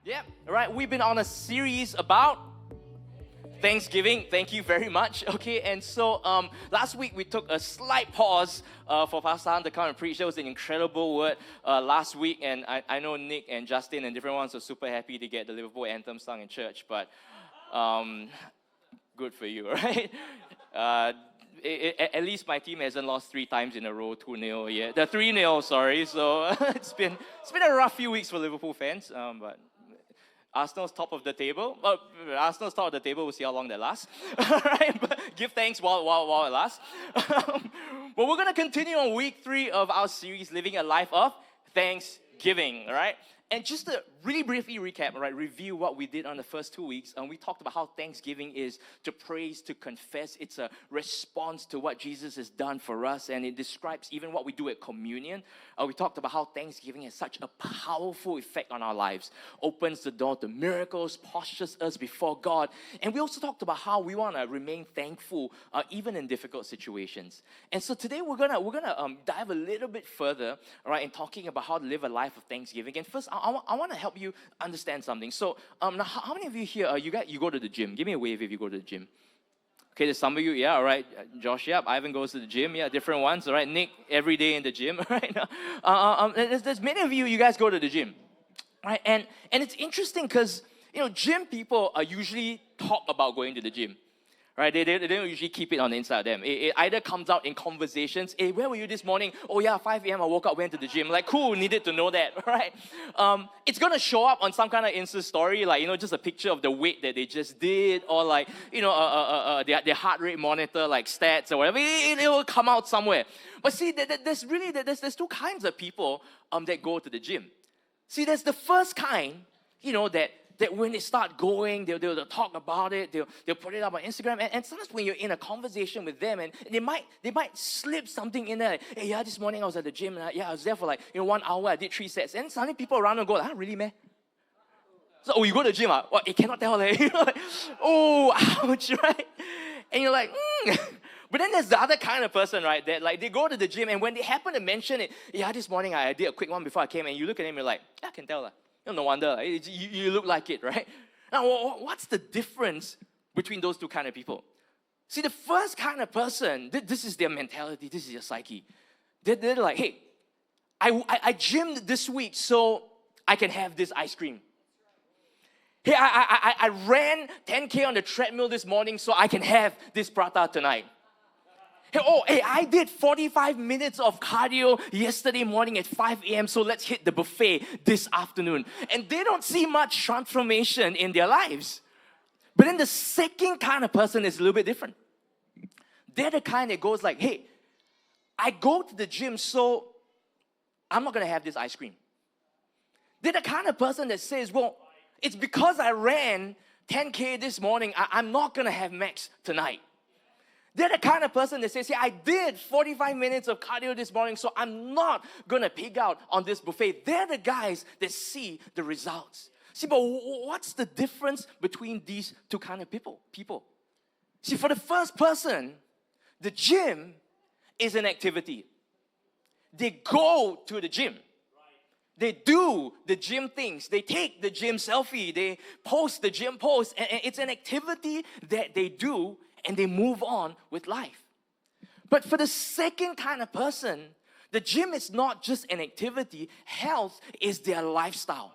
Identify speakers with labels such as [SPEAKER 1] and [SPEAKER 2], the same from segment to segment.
[SPEAKER 1] Yeah, right. We've been on a series about Thanksgiving. Thank you very much. Okay, and so last week we took a slight pause for Pastor Han to come and preach. That was an incredible word last week, and I know Nick and Justin and different ones are super happy to get the Liverpool anthem sung in church, but good for you, right? At least my team hasn't lost 3 times in a row, 2-0 yet. The 3-0, sorry. So it's been a rough few weeks for Liverpool fans, but Arsenal's top of the table. Well, Arsenal's top of the table. We'll see how long that lasts. Right? But give thanks while it lasts. But we're going to continue on week 3 of our series, Living a Life of Thanksgiving. All right? And just to really briefly recap, right, review what we did on the first 2 weeks. We talked about how Thanksgiving is to praise, to confess. It's a response to what Jesus has done for us, and it describes even what we do at communion. We talked about how Thanksgiving has such a powerful effect on our lives, opens the door to miracles, postures us before God. And we also talked about how we want to remain thankful even in difficult situations. And so today we're gonna dive a little bit further, right, in talking about how to live a life of Thanksgiving. And first, I want to help you understand something. So now, how many of you here, you go to the gym? Give me a wave if you go to the gym. Okay, there's some of you, yeah, all right. Josh, yeah, Ivan goes to the gym, yeah, different ones, all right. Nick, every day in the gym, all right. There's many of you guys go to the gym, right? And it's interesting because, gym people usually talk about going to the gym. Right, they don't usually keep it on the inside of them. It either comes out in conversations. Hey, where were you this morning? Oh yeah, 5 a.m. I woke up, went to the gym. Like, cool, needed to know that, right? It's gonna show up on some kind of Insta story, like just a picture of the weight that they just did, or like their heart rate monitor, like stats or whatever. It will come out somewhere. But see, there's 2 kinds of people that go to the gym. See, there's the first kind, that when they start going, they'll talk about it, they'll put it up on Instagram, and sometimes when you're in a conversation with them, and they might slip something in there, like, hey, yeah, this morning I was at the gym, and I was there for like 1 hour, I did 3 sets, and suddenly people around will go, really, man? So, you go to the gym, What, you cannot tell, like, oh, ouch, right? And you're like, But then there's the other kind of person, right, that like they go to the gym, and when they happen to mention it, yeah, this morning I did a quick one before I came, and you look at him, you're like, I can tell, no wonder, you look like it, right? Now, what's the difference between those 2 kind of people? See, the first kind of person, this is their mentality, this is their psyche. They're like, hey, I gymmed this week so I can have this ice cream. Hey, I ran 10K on the treadmill this morning so I can have this prata tonight. Hey, I did 45 minutes of cardio yesterday morning at 5 a.m., so let's hit the buffet this afternoon. And they don't see much transformation in their lives. But then the second kind of person is a little bit different. They're the kind that goes like, hey, I go to the gym, so I'm not going to have this ice cream. They're the kind of person that says, well, it's because I ran 10K this morning, I'm not going to have Max tonight. They're the kind of person that says, I did 45 minutes of cardio this morning, so I'm not going to pig out on this buffet. They're the guys that see the results. See, but what's the difference between these 2 kind of people? See, for the first person, the gym is an activity. They go to the gym. They do the gym things. They take the gym selfie. They post the gym post. And it's an activity that they do, and they move on with life. But for the second kind of person, the gym is not just an activity. Health is their lifestyle.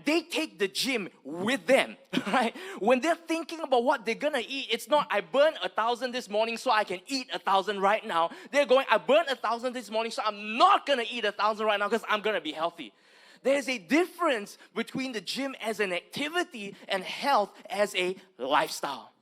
[SPEAKER 1] They take the gym with them, right? When they're thinking about what they're gonna eat, it's not, I burned 1,000 this morning so I can eat 1,000 right now. They're going, I burned 1,000 this morning so I'm not gonna eat 1,000 right now because I'm gonna be healthy. There's a difference between the gym as an activity and health as a lifestyle.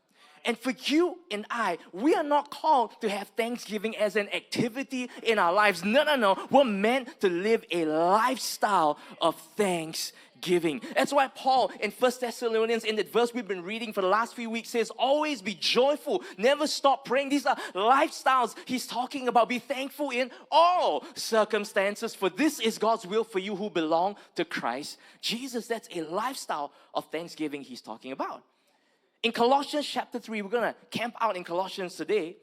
[SPEAKER 1] And for you and I, we are not called to have Thanksgiving as an activity in our lives. No. We're meant to live a lifestyle of thanksgiving. That's why Paul in 1 Thessalonians, in that verse we've been reading for the last few weeks, says, always be joyful, never stop praying. These are lifestyles he's talking about. Be thankful in all circumstances, for this is God's will for you who belong to Christ Jesus. That's a lifestyle of thanksgiving he's talking about. In Colossians chapter 3, we're going to camp out in Colossians today.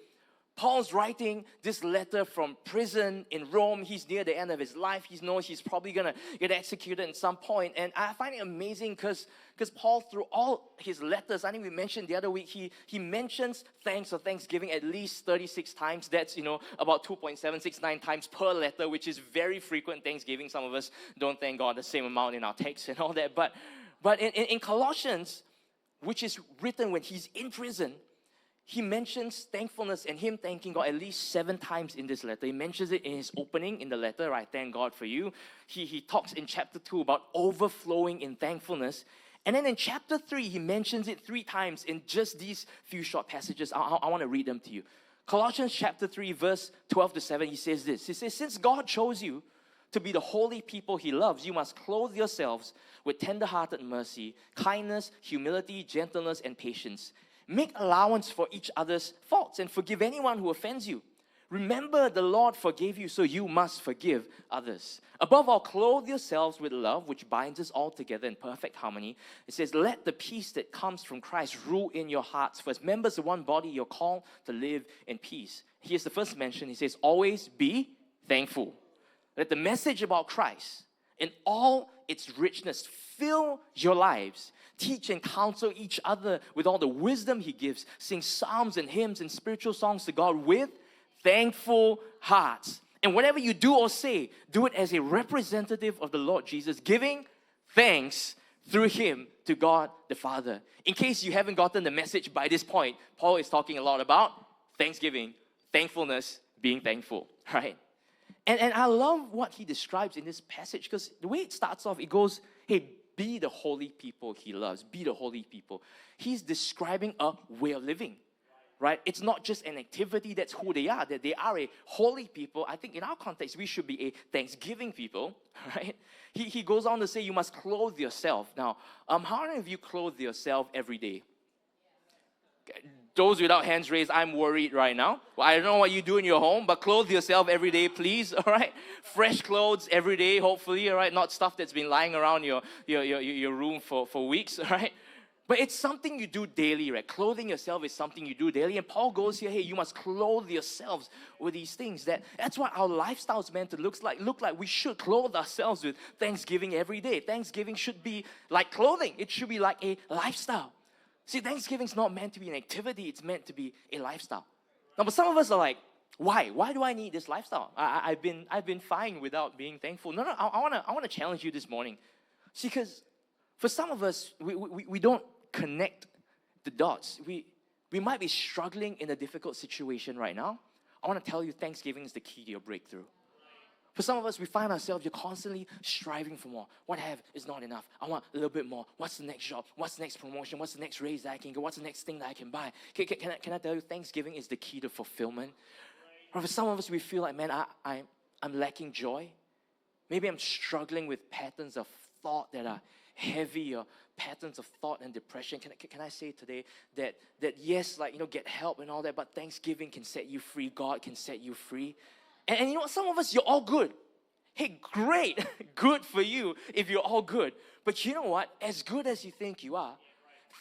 [SPEAKER 1] Paul's writing this letter from prison in Rome. He's near the end of his life. He knows he's probably going to get executed at some point. And I find it amazing because Paul, through all his letters, I think we mentioned the other week, he mentions thanks or thanksgiving at least 36 times. That's, about 2.769 times per letter, which is very frequent Thanksgiving. Some of us don't thank God the same amount in our text and all that. But in Colossians, which is written when he's in prison, he mentions thankfulness and him thanking God at least 7 times in this letter. He mentions it in his opening in the letter, right? Thank God for you. He talks in chapter 2 about overflowing in thankfulness. And then in chapter 3, he mentions it 3 times in just these few short passages. I want to read them to you. Colossians chapter 3, verse 12 to 7, he says this. He says, since God chose you to be the holy people he loves, you must clothe yourselves with tender-hearted mercy, kindness, humility, gentleness, and patience. Make allowance for each other's faults and forgive anyone who offends you. Remember, the Lord forgave you, so you must forgive others. Above all, clothe yourselves with love, which binds us all together in perfect harmony. It says, let the peace that comes from Christ rule in your hearts. For as members of one body, you're called to live in peace. Here's the first mention. He says, always be thankful. Let the message about Christ in all its richness fill your lives. Teach and counsel each other with all the wisdom he gives. Sing psalms and hymns and spiritual songs to God with thankful hearts. And whatever you do or say, do it as a representative of the Lord Jesus, giving thanks through him to God the Father. In case you haven't gotten the message by this point, Paul is talking a lot about thanksgiving, thankfulness, being thankful, right? And I love what he describes in this passage because the way it starts off, it goes, hey, be the holy people he loves. Be the holy people. He's describing a way of living, right? It's not just an activity, that's who they are, that they are a holy people. I think in our context, we should be a thanksgiving people, right? He goes on to say, you must clothe yourself. Now, how many of you clothe yourself every day? Those without hands raised, I'm worried right now. Well, I don't know what you do in your home, but clothe yourself every day, please, all right? Fresh clothes every day, hopefully, all right? Not stuff that's been lying around your room for weeks, all right? But it's something you do daily, right? Clothing yourself is something you do daily. And Paul goes here, hey, you must clothe yourselves with these things. That's what our lifestyle is meant to look like. We should clothe ourselves with thanksgiving every day. Thanksgiving should be like clothing. It should be like a lifestyle. See, Thanksgiving is not meant to be an activity. It's meant to be a lifestyle. Now, but some of us are like, why? Why do I need this lifestyle? I've been fine without being thankful. No, I want to challenge you this morning. See, because for some of us, we don't connect the dots. We might be struggling in a difficult situation right now. I want to tell you, Thanksgiving is the key to your breakthrough. For some of us, we find ourselves, you're constantly striving for more. What I have is not enough. I want a little bit more. What's the next job? What's the next promotion? What's the next raise that I can get? What's the next thing that I can buy? Can I tell you, Thanksgiving is the key to fulfillment? Or for some of us, we feel like, man, I'm lacking joy. Maybe I'm struggling with patterns of thought that are heavy, or patterns of thought and depression. Can I say today that yes, get help and all that, but Thanksgiving can set you free. God can set you free. And you know what? Some of us, you're all good. Hey, great. Good for you if you're all good. But you know what? As good as you think you are,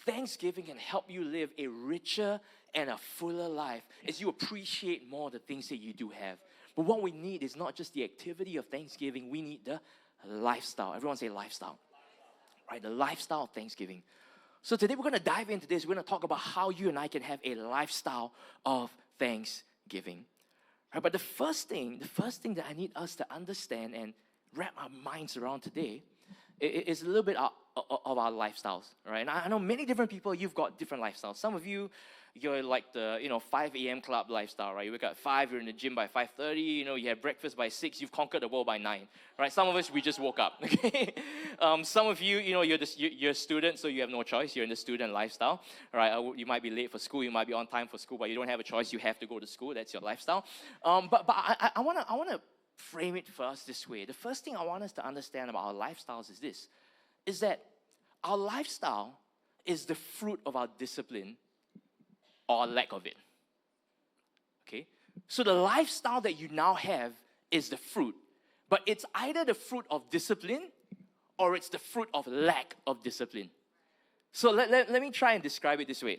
[SPEAKER 1] Thanksgiving can help you live a richer and a fuller life as you appreciate more the things that you do have. But what we need is not just the activity of Thanksgiving. We need the lifestyle. Everyone say lifestyle. Right? The lifestyle of Thanksgiving. So today we're going to dive into this. We're going to talk about how you and I can have a lifestyle of Thanksgiving. Right, but the first thing that I need us to understand and wrap our minds around today is a little bit of our lifestyles, right? And I know many different people, you've got different lifestyles. Some of you, you're like the 5 a.m. club lifestyle, right? You wake up at 5, you're in the gym by 5:30, you have breakfast by 6, you've conquered the world by 9, right? Some of us, we just woke up, okay? Some of you, you're a student, so you have no choice. You're in the student lifestyle, right? You might be late for school, you might be on time for school, but you don't have a choice. You have to go to school. That's your lifestyle. But I want to frame it for us this way. The first thing I want us to understand about our lifestyles is that our lifestyle is the fruit of our discipline or lack of it. Okay? So the lifestyle that you now have is the fruit. But it's either the fruit of discipline or it's the fruit of lack of discipline. So let me try and describe it this way.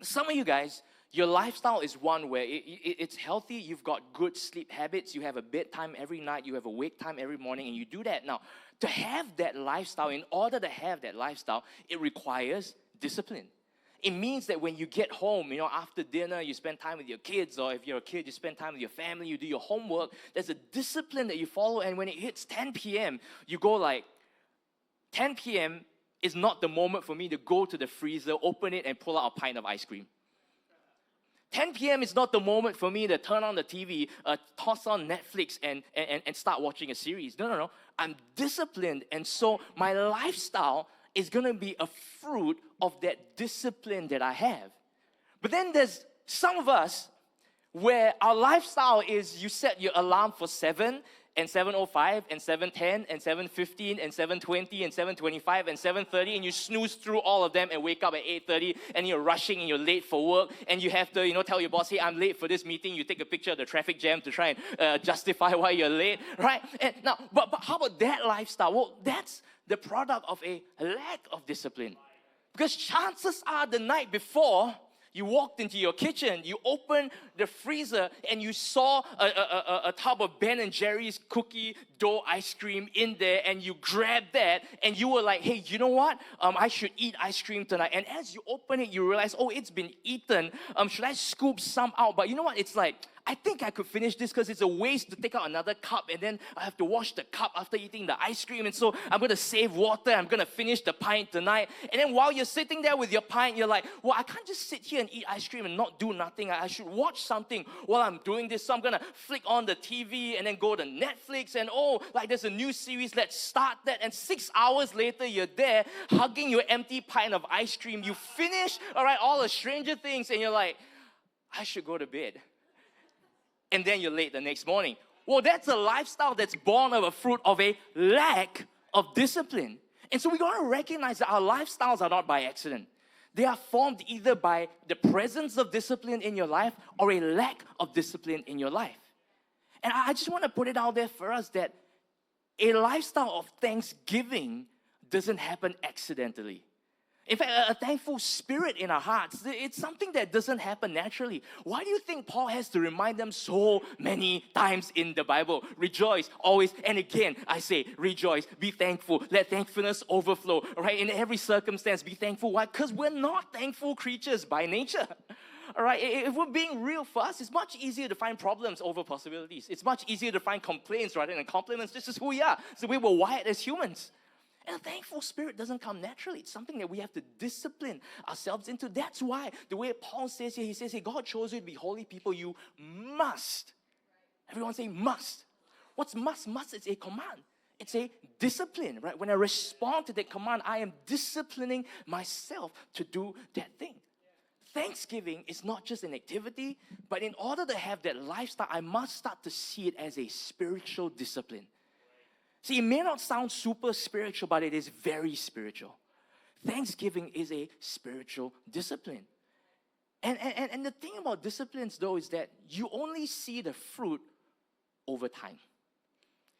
[SPEAKER 1] Some of you guys, Your lifestyle is one where it's healthy, you've got good sleep habits, you have a bedtime every night, you have a wake time every morning, and you do that. Now, to have that lifestyle, in order to have that lifestyle, it requires discipline. It means that when you get home, after dinner, you spend time with your kids, or if you're a kid, you spend time with your family, you do your homework. There's a discipline that you follow, and when it hits 10 p.m., you go like, 10 p.m. is not the moment for me to go to the freezer, open it, and pull out a pint of ice cream. 10 p.m. is not the moment for me to turn on the TV, toss on Netflix, and start watching a series. No. I'm disciplined, and so my lifestyle is going to be a fruit of that discipline that I have. But then there's some of us where our lifestyle is you set your alarm for 7 and 7:05 and 7:10 and 7:15 and 7:20 and 7:25 and 7:30, and you snooze through all of them and wake up at 8:30, and you're rushing and you're late for work, and you have to tell your boss, hey, I'm late for this meeting. You take a picture of the traffic jam to try and justify why you're late, right? And now, but how about that lifestyle? Well, that's the product of a lack of discipline, because chances are the night before, you walked into your kitchen, you opened the freezer, and you saw a tub of Ben & Jerry's cookie dough ice cream in there, and you grabbed that, and you were like, hey, you know what? I should eat ice cream tonight. And as you open it, you realize, oh, it's been eaten. Should I scoop some out? But you know what? It's like, I think I could finish this because it's a waste to take out another cup, and then I have to wash the cup after eating the ice cream, and so I'm going to save water. I'm going to finish the pint tonight. And then while you're sitting there with your pint, you're like, well, I can't just sit here and eat ice cream and not do nothing. I should watch something while I'm doing this. So I'm going to flick on the TV and then go to Netflix, and there's a new series, let's start that. And 6 hours later, you're there hugging your empty pint of ice cream. You finish, all the Stranger Things, and you're like, I should go to bed. And then you're late the next morning. Well, that's a lifestyle that's born of a fruit of a lack of discipline. And so we got to recognize that our lifestyles are not by accident. They are formed either by the presence of discipline in your life or a lack of discipline in your life. And I just want to put it out there for us that a lifestyle of thanksgiving doesn't happen accidentally. In fact, a thankful spirit in our hearts, it's something that doesn't happen naturally. Why do you think Paul has to remind them so many times in the Bible? Rejoice, always, and again, I say, rejoice, be thankful, let thankfulness overflow, right? In every circumstance, be thankful. Why? Because we're not thankful creatures by nature. All right, if we're being real for us, it's much easier to find problems over possibilities. It's much easier to find complaints rather than compliments. This is who we are. It's the way we're wired as humans. And a thankful spirit doesn't come naturally. It's something that we have to discipline ourselves into. That's why the way Paul says here, he says, hey, God chose you to be holy people. You must. Everyone say must. What's must? Must is a command. It's a discipline, right? When I respond to that command, I am disciplining myself to do that thing. Thanksgiving is not just an activity, but in order to have that lifestyle, I must start to see it as a spiritual discipline. See, it may not sound super spiritual, but it is very spiritual. Thanksgiving is a spiritual discipline. And the thing about disciplines, though, is that you only see the fruit over time.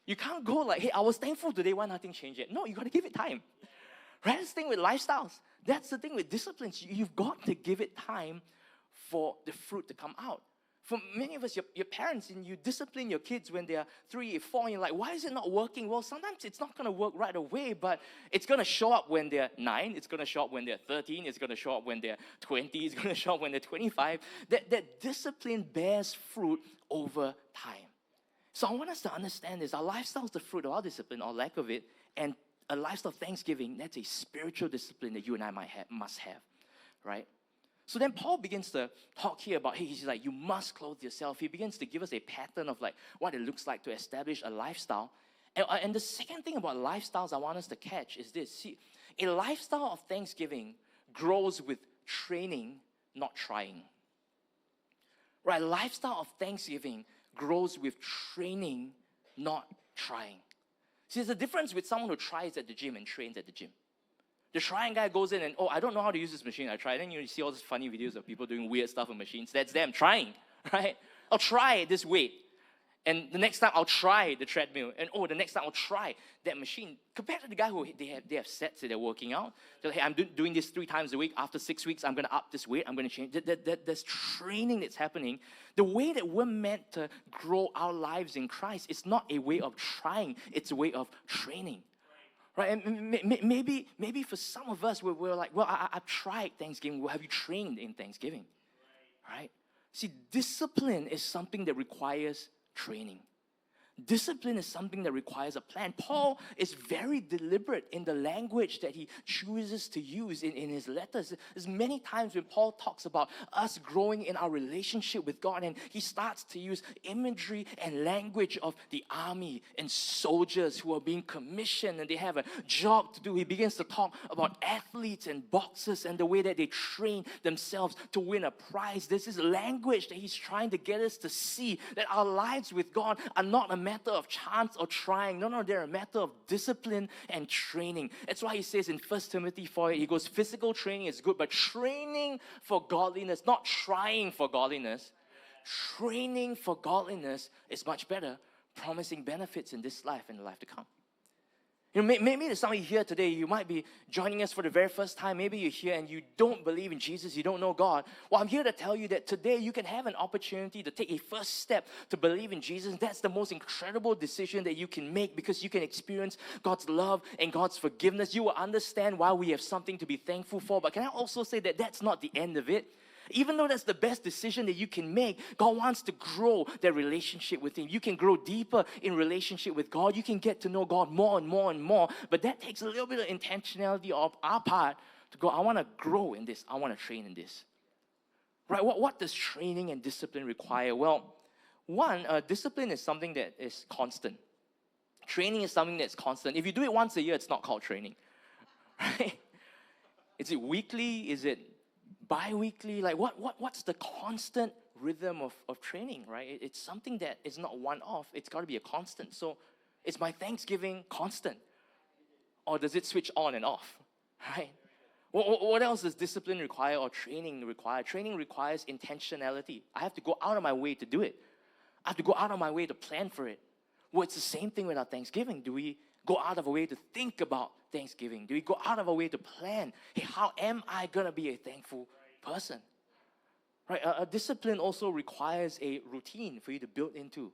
[SPEAKER 1] You can't go like, hey, I was thankful today, why nothing changed yet? No, you got to give it time. Right? That's the thing with lifestyles. That's the thing with disciplines. You've got to give it time for the fruit to come out. For many of us, your parents, and you discipline your kids when they're 3, 4, and you're like, why is it not working? Well, sometimes it's not going to work right away, but it's going to show up when they're 9, it's going to show up when they're 13, it's going to show up when they're 20, it's going to show up when they're 25. That discipline bears fruit over time. So I want us to understand this. Our lifestyle is the fruit of our discipline or lack of it, and a lifestyle of thanksgiving, that's a spiritual discipline that you and I must have, right? So then Paul begins to talk here about, hey, he's like, you must clothe yourself. He begins to give us a pattern of like what it looks like to establish a lifestyle. And the second thing about lifestyles I want us to catch is this. See, a lifestyle of thanksgiving grows with training, not trying. Right? A lifestyle of thanksgiving grows with training, not trying. See, there's a difference with someone who tries at the gym and trains at the gym. The trying guy goes in and, I don't know how to use this machine. I tried. And you see all these funny videos of people doing weird stuff with machines. That's them trying, right? I'll try this weight. And the next time I'll try the treadmill. And the next time I'll try that machine. Compared to the guy who they have sets that they're working out. They're like, hey, I'm doing this 3 times a week. After 6 weeks, I'm going to up this weight. I'm going to change. There's training that's happening. The way that we're meant to grow our lives in Christ is not a way of trying. It's a way of training. Right? And maybe for some of us, we're like, well, I've tried Thanksgiving. Well, have you trained in Thanksgiving? Right? See, discipline is something that requires training. Discipline is something that requires a plan. Paul is very deliberate in the language that he chooses to use in his letters. There's many times when Paul talks about us growing in our relationship with God, and he starts to use imagery and language of the army and soldiers who are being commissioned and they have a job to do. He begins to talk about athletes and boxers and the way that they train themselves to win a prize. This is language that he's trying to get us to see that our lives with God are not a matter of chance or trying. No, they're a matter of discipline and training. That's why he says in 1 Timothy 4, he goes, physical training is good, but training for godliness, not trying for godliness, training for godliness is much better, promising benefits in this life and the life to come. You know, maybe there's somebody here today, you might be joining us for the very first time. Maybe you're here and you don't believe in Jesus, you don't know God. Well, I'm here to tell you that today you can have an opportunity to take a first step to believe in Jesus. That's the most incredible decision that you can make because you can experience God's love and God's forgiveness. You will understand why we have something to be thankful for. But can I also say that that's not the end of it? Even though that's the best decision that you can make, God wants to grow that relationship with Him. You can grow deeper in relationship with God. You can get to know God more and more and more. But that takes a little bit of intentionality of our part to go, I want to grow in this. I want to train in this. Right? What does training and discipline require? Well, one, discipline is something that is constant. Training is something that's constant. If you do it once a year, it's not called training. Right? Is it weekly? Is it bi-weekly? Like what's the constant rhythm of training, right? It's something that is not one-off. It's got to be a constant. So is my Thanksgiving constant? Or does it switch on and off, right? What else does discipline require or training require? Training requires intentionality. I have to go out of my way to do it. I have to go out of my way to plan for it. Well, it's the same thing with our Thanksgiving. Do we go out of our way to think about Thanksgiving? Do we go out of our way to plan, hey, how am I going to be a thankful person? Right? A discipline also requires a routine for you to build into.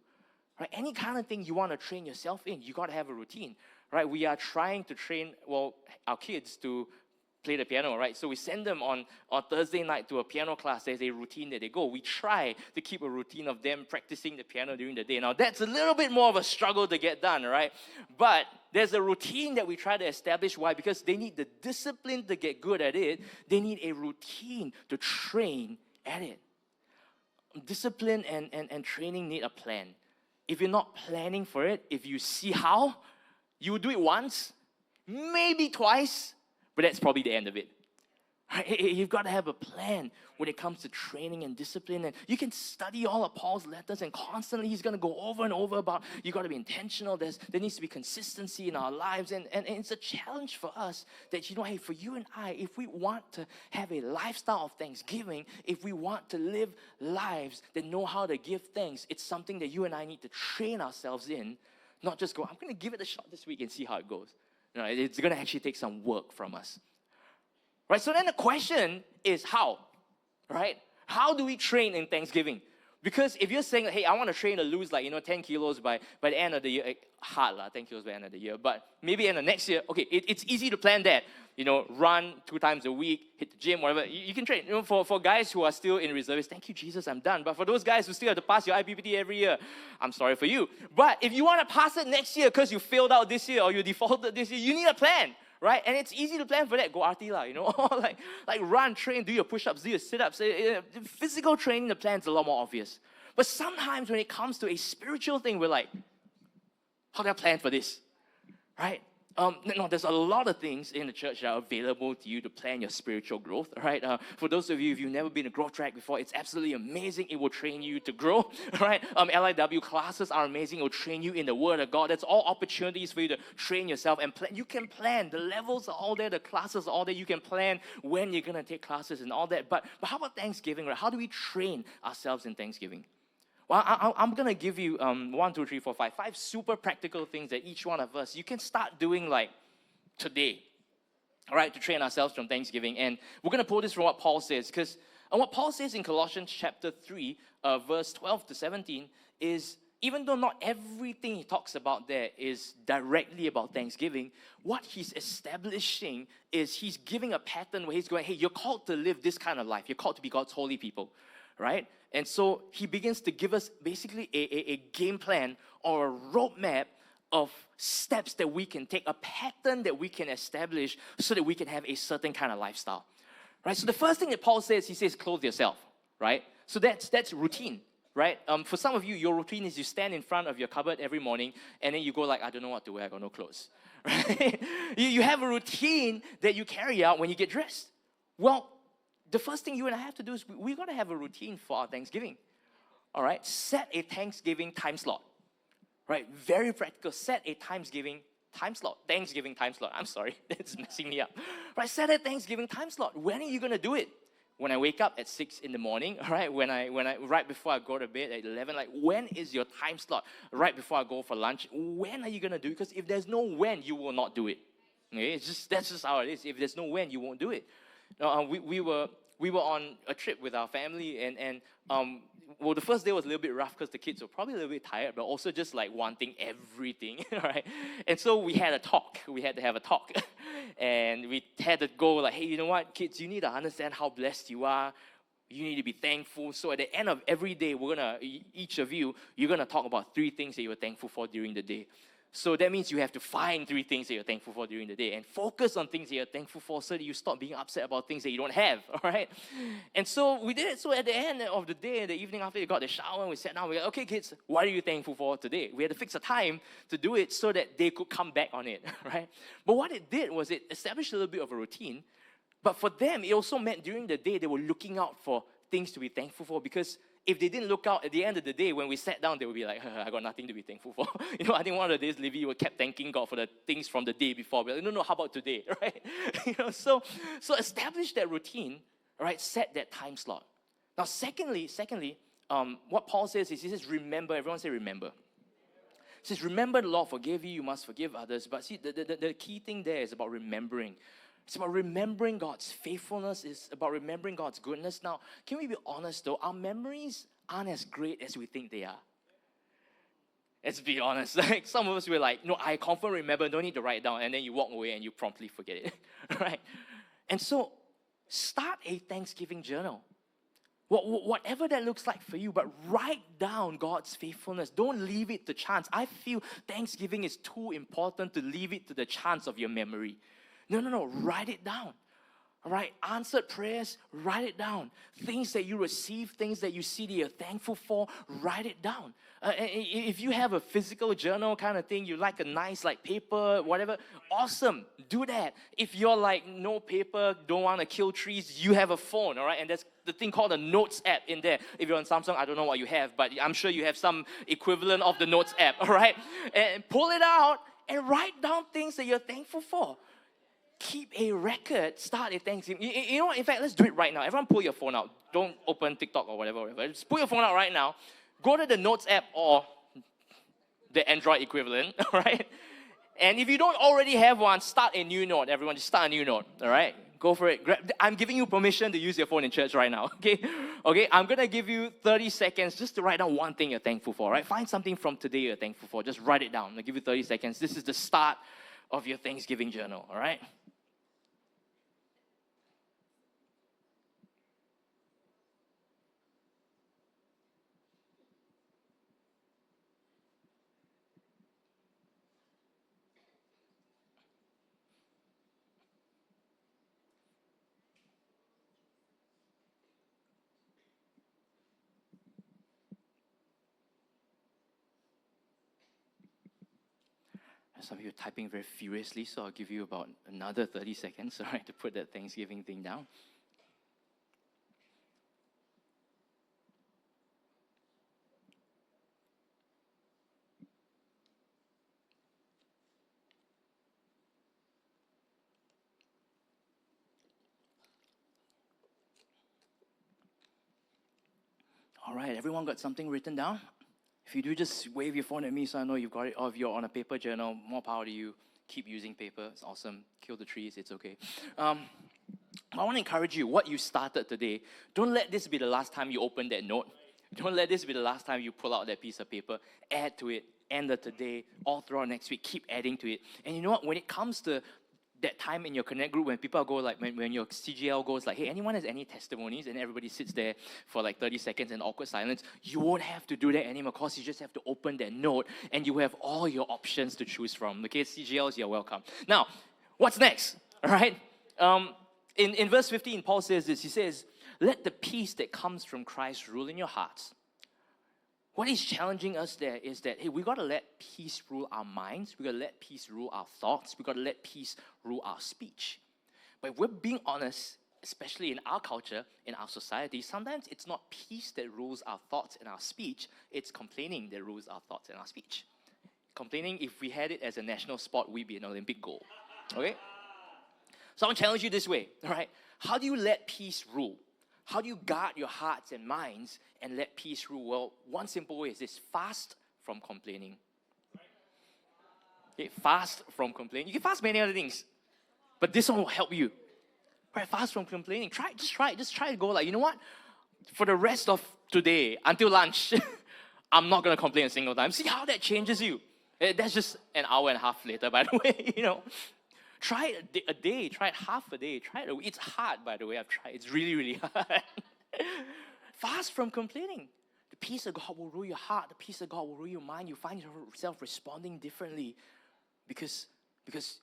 [SPEAKER 1] Right? Any kind of thing you want to train yourself in, you got to have a routine. Right? We are trying to train, our kids to play the piano, right? So we send them on Thursday night to a piano class. There's a routine that they go. We try to keep a routine of them practicing the piano during the day. Now, that's a little bit more of a struggle to get done, right? But there's a routine that we try to establish. Why? Because they need the discipline to get good at it. They need a routine to train at it. Discipline and training need a plan. If you're not planning for it, if you see how, you will do it once, maybe twice, but that's probably the end of it. Right? You've got to have a plan when it comes to training and discipline. And you can study all of Paul's letters, and constantly he's going to go over and over about you got to be intentional. There needs to be consistency in our lives. And it's a challenge for us that, hey, for you and I, if we want to have a lifestyle of thanksgiving, if we want to live lives that know how to give thanks, it's something that you and I need to train ourselves in, not just go, I'm going to give it a shot this week and see how it goes. No, it's going to actually take some work from us. Right? So then the question is how? Right? How do we train in Thanksgiving? Because if you're saying, hey, I want to train to lose 10 kilos by the end of the year, hard 10 kilos by the end of the year, but maybe in the next year, okay, it's easy to plan that. Run 2 times a week, hit the gym, whatever. You can train. For guys who are still in reserves, thank you, Jesus, I'm done. But for those guys who still have to pass your IPPT every year, I'm sorry for you. But if you want to pass it next year because you failed out this year or you defaulted this year, you need a plan. Right? And it's easy to plan for that. Go RT like run, train, do your push-ups, do your sit-ups. Physical training, the plan's a lot more obvious. But sometimes when it comes to a spiritual thing, we're like, how do I plan for this? Right? No, there's a lot of things in the church that are available to you to plan your spiritual growth, right? For those of you, if you've never been to growth track before, it's absolutely amazing. It will train you to grow, right? LIW classes are amazing. It will train you in the Word of God. That's all opportunities for you to train yourself and plan. You can plan. The levels are all there. The classes are all there. You can plan when you're going to take classes and all that. But how about Thanksgiving, right? How do we train ourselves in Thanksgiving? Well, I'm going to give you 1, 2, 3, 4, 5 super practical things that each one of us, you can start doing like today, all right, to train ourselves from Thanksgiving. And we're going to pull this from what Paul says, because what Paul says in Colossians chapter 3, verse 12 to 17 is, even though not everything he talks about there is directly about Thanksgiving, what he's establishing is he's giving a pattern where he's going, hey, you're called to live this kind of life. You're called to be God's holy people, right? And so he begins to give us basically a game plan or a roadmap of steps that we can take, a pattern that we can establish so that we can have a certain kind of lifestyle, right? So the first thing that Paul says, he says, clothe yourself, right? So that's routine, right? For some of you, your routine is you stand in front of your cupboard every morning and then you go like, I don't know what to wear, I got no clothes, right? You have a routine that you carry out when you get dressed. Well, the first thing you and I have to do is we got to have a routine for our Thanksgiving, all right? Set a Thanksgiving time slot, right? Very practical. Set a Thanksgiving time slot. I'm sorry, that's messing me up. Right, set a Thanksgiving time slot. When are you going to do it? When I wake up at 6 in the morning, all right? When I right before I go to bed at 11, like when is your time slot? Right before I go for lunch, when are you going to do it? Because if there's no when, you will not do it. Okay, that's just how it is. If there's no when, you won't do it. We were on a trip with our family, and well, the first day was a little bit rough because the kids were probably a little bit tired, but also just like wanting everything, right? And so we had a talk. We had to have a talk, and we had to go like, hey, you know what, kids, you need to understand how blessed you are. You need to be thankful. So at the end of every day, each of you, you're gonna talk about 3 things that you were thankful for during the day. So that means you have to find 3 things that you're thankful for during the day and focus on things that you're thankful for so that you stop being upset about things that you don't have, all right? And so we did it. So at the end of the day, the evening after we got the shower, we sat down, we go, okay, kids, what are you thankful for today? We had to fix a time to do it so that they could come back on it, right? But what it did was it established a little bit of a routine. But for them, it also meant during the day, they were looking out for things to be thankful for, because if they didn't look out at the end of the day, when we sat down, they would be like, I got nothing to be thankful for. I think one of the days, Livy kept thanking God for the things from the day before. We're like, no, how about today, right? So establish that routine, right? Set that time slot. Now, secondly, what Paul says is, he says, remember. Everyone say remember. He says, remember the Lord forgave you, you must forgive others. But see, the key thing there is about remembering. It's about remembering God's faithfulness. It's about remembering God's goodness. Now, can we be honest though? Our memories aren't as great as we think they are. Let's be honest. Like some of us, we're like, no, I confirm remember, don't need to write it down. And then you walk away and you promptly forget it, right? And so, start a Thanksgiving journal. Whatever that looks like for you, but write down God's faithfulness. Don't leave it to chance. I feel Thanksgiving is too important to leave it to the chance of your memory. No, write it down. All right, answered prayers, write it down. Things that you receive, things that you see that you're thankful for, write it down. If you have a physical journal kind of thing, you like a nice like paper, whatever, awesome, do that. If you're like no paper, don't want to kill trees, you have a phone, all right? And there's the thing called the Notes app in there. If you're on Samsung, I don't know what you have, but I'm sure you have some equivalent of the Notes app, all right? And pull it out and write down things that you're thankful for. Keep a record, start a Thanksgiving. You know what? In fact, let's do it right now. Everyone pull your phone out. Don't open TikTok or whatever. Just pull your phone out right now. Go to the Notes app or the Android equivalent, all right? And if you don't already have one, start a new note. Everyone, just start a new note, all right? Go for it. I'm giving you permission to use your phone in church right now, okay? Okay, I'm going to give you 30 seconds just to write down one thing you're thankful for, right? Find something from today you're thankful for. Just write it down. I'll give you 30 seconds. This is the start of your Thanksgiving journal, all right? Some of you are typing very furiously, so I'll give you about another 30 seconds, all right, to put that Thanksgiving thing down. All right, everyone got something written down? If you do, just wave your phone at me so I know you've got it. Or if you're on a paper journal, more power to you. Keep using paper. It's awesome. Kill the trees. It's okay. I want to encourage you, what you started today, don't let this be the last time you open that note. Don't let this be the last time you pull out that piece of paper. Add to it. End of today, all throughout next week. Keep adding to it. And you know what? When it comes to that time in your Connect group when people go like, when your CGL goes like, hey, anyone has any testimonies? And everybody sits there for like 30 seconds in awkward silence. You won't have to do that anymore because you just have to open that note and you have all your options to choose from. Okay, CGLs, you're welcome. Now, what's next? All right? In verse 15, Paul says this. He says, let the peace that comes from Christ rule in your hearts. What he's challenging us there is that, hey, we got to let peace rule our minds. We got to let peace rule our thoughts. We got to let peace rule our speech. But if we're being honest, especially in our culture, in our society, sometimes it's not peace that rules our thoughts and our speech. It's complaining that rules our thoughts and our speech. Complaining, if we had it as a national sport, we'd be an Olympic gold. Okay? So I want to challenge you this way, all right? How do you let peace rule? How do you guard your hearts and minds and let peace rule? Well, one simple way is this: fast from complaining. Okay, fast from complaining. You can fast many other things, but this one will help you. Right, fast from complaining. Just try to go like, you know what? For the rest of today, until lunch, I'm not going to complain a single time. See how that changes you. That's just an hour and a half later, by the way, you know. Try it a day, try it half a day, try it a week. It's hard, by the way, I've tried. It's really, really hard. Fast from complaining. The peace of God will rule your heart. The peace of God will rule your mind. You find yourself responding differently because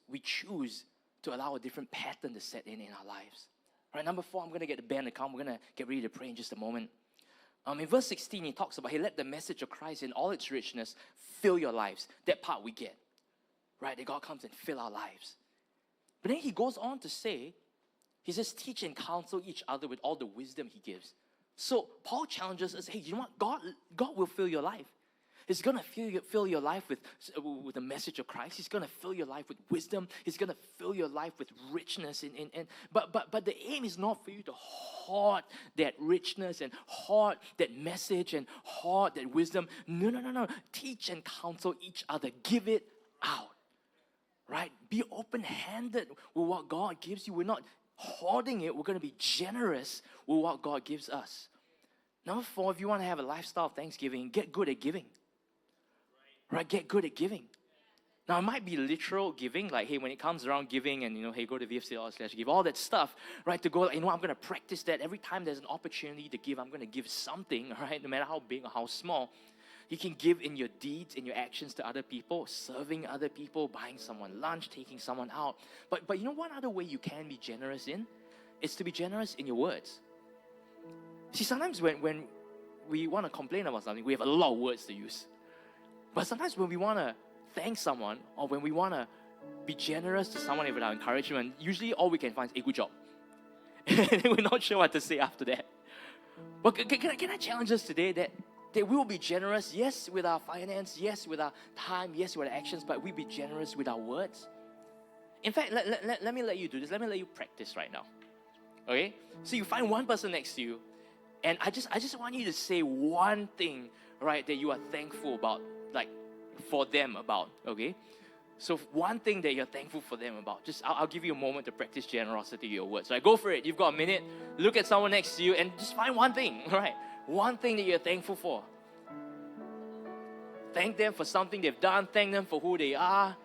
[SPEAKER 1] we choose to allow a different pattern to set in our lives. All right, number 4, I'm going to get the band to come. We're going to get ready to pray in just a moment. In verse 16, he talks about, hey, let the message of Christ in all its richness fill your lives. That part we get, right? That God comes and fill our lives. But then he goes on to say, he says, teach and counsel each other with all the wisdom he gives. So Paul challenges us, hey, you know what? God will fill your life. He's going to fill your life with the message of Christ. He's going to fill your life with wisdom. He's going to fill your life with richness. But the aim is not for you to hoard that richness and hoard that message and hoard that wisdom. No. Teach and counsel each other. Give it out. Right? Be open-handed with what God gives you. We're not hoarding it. We're going to be generous with what God gives us. Number 4, if you want to have a lifestyle of thanksgiving, get good at giving. Right? Get good at giving. Now, it might be literal giving, like, hey, when it comes around giving and, you know, hey, go to VFCSG, all that stuff, right? To go, like, you know, I'm going to practice that. Every time there's an opportunity to give, I'm going to give something, right? No matter how big or how small. You can give in your deeds, in your actions to other people, serving other people, buying someone lunch, taking someone out. But you know one other way you can be generous in? It's to be generous in your words. See, sometimes when we want to complain about something, we have a lot of words to use. But sometimes when we want to thank someone or when we want to be generous to someone with our encouragement, usually all we can find is a good job. And we're not sure what to say after that. But can I challenge us today that we will be generous, yes, with our finance, yes, with our time, yes, with our actions, but we be generous with our words. In fact, let me let you do this. Let me let you practice right now. Okay? So you find one person next to you, and I just want you to say one thing, right, that you are thankful about, like, for them about, okay? So one thing that you're thankful for them about. I'll give you a moment to practice generosity with your words. Right? Go for it. You've got a minute. Look at someone next to you and just find one thing, right? One thing that you're thankful for. Thank them for something they've done. Thank them for who they are.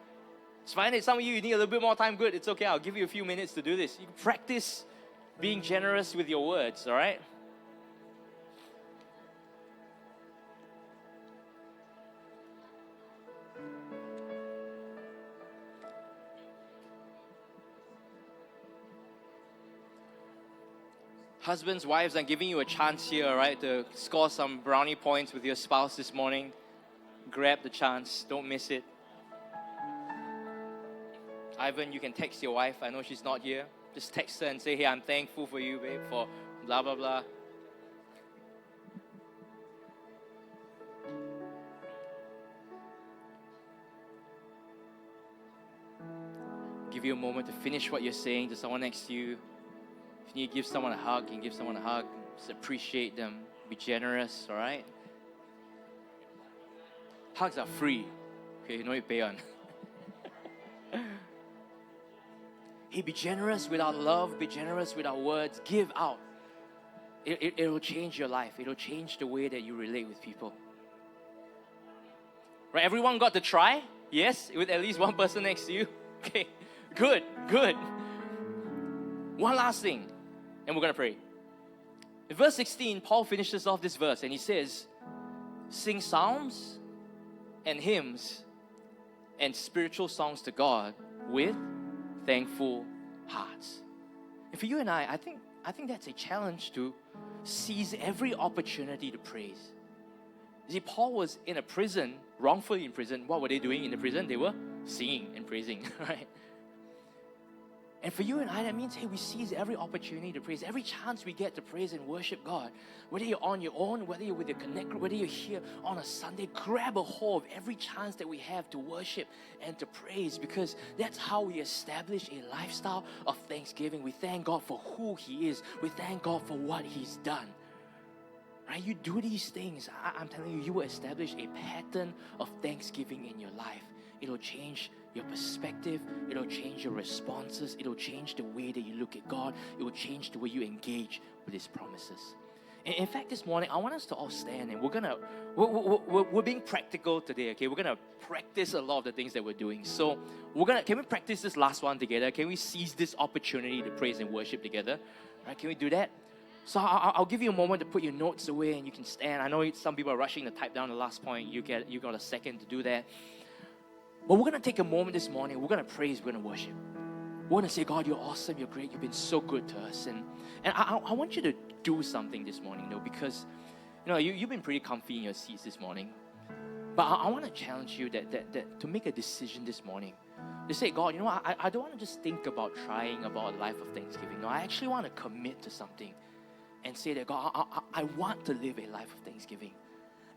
[SPEAKER 1] It's fine that some of you need a little bit more time. Good. It's okay. I'll give you a few minutes to do this. You can practice being generous with your words, all right? Husbands, wives, I'm giving you a chance here, all right, to score some brownie points with your spouse this morning. Grab the chance. Don't miss it. Ivan, you can text your wife. I know she's not here. Just text her and say, hey, I'm thankful for you, babe, for blah, blah, blah. Give you a moment to finish what you're saying to someone next to you. If you need to give someone a hug, you can give someone a hug. Just appreciate them. Be generous, all right? Hugs are free. Okay, you know you pay on. Hey, be generous with our love. Be generous with our words. Give out. It'll change your life. It'll change the way that you relate with people. Right, everyone got to try? Yes? With at least one person next to you? Okay, good. One last thing, and we're going to pray. In verse 16, Paul finishes off this verse and he says, sing psalms and hymns and spiritual songs to God with thankful hearts. And for you and I think that's a challenge to seize every opportunity to praise. You see, Paul was in a prison, wrongfully in prison. What were they doing in the prison? They were singing and praising, right? And for you and I, that means, hey, we seize every opportunity to praise, every chance we get to praise and worship God. Whether you're on your own, whether you're with your connect group, whether you're here on a Sunday, grab a hold of every chance that we have to worship and to praise, because that's how we establish a lifestyle of thanksgiving. We thank God for who He is. We thank God for what He's done. Right? You do these things, I'm telling you, you will establish a pattern of thanksgiving in your life. It'll change your perspective. It'll change your responses. It'll change the way that you look at God. It will change the way you engage with His promises. In fact, this morning, I want us to all stand, and we're being practical today, okay? We're going to practice a lot of the things that we're doing. So can we practice this last one together? Can we seize this opportunity to praise and worship together? Right? Can we do that? So I'll give you a moment to put your notes away and you can stand. I know some people are rushing to type down the last point. You got a second to do that. But we're going to take a moment this morning. We're going to praise. We're going to worship. We're going to say, God, you're awesome. You're great. You've been so good to us. And I want you to do something this morning, though, because you've been pretty comfy in your seats this morning. But I want to challenge you that to make a decision this morning. To say, God, I don't want to just think about trying about a life of thanksgiving. No, I actually want to commit to something and say that, God, I want to live a life of thanksgiving.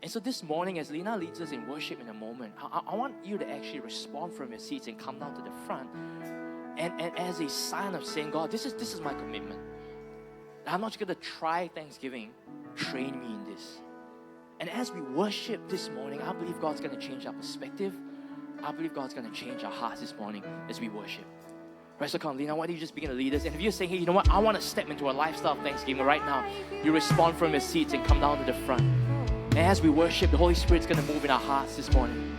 [SPEAKER 1] And so this morning, as Lena leads us in worship in a moment, I want you to actually respond from your seats and come down to the front. And as a sign of saying, God, this is my commitment. I'm not just going to try Thanksgiving. Train me in this. And as we worship this morning, I believe God's going to change our perspective. I believe God's going to change our hearts this morning as we worship. Right, so come, Lena, why don't you just begin to lead us? And if you're saying, hey, you know what, I want to step into a lifestyle of Thanksgiving right now, you respond from your seats and come down to the front. And as we worship, the Holy Spirit's going to move in our hearts this morning.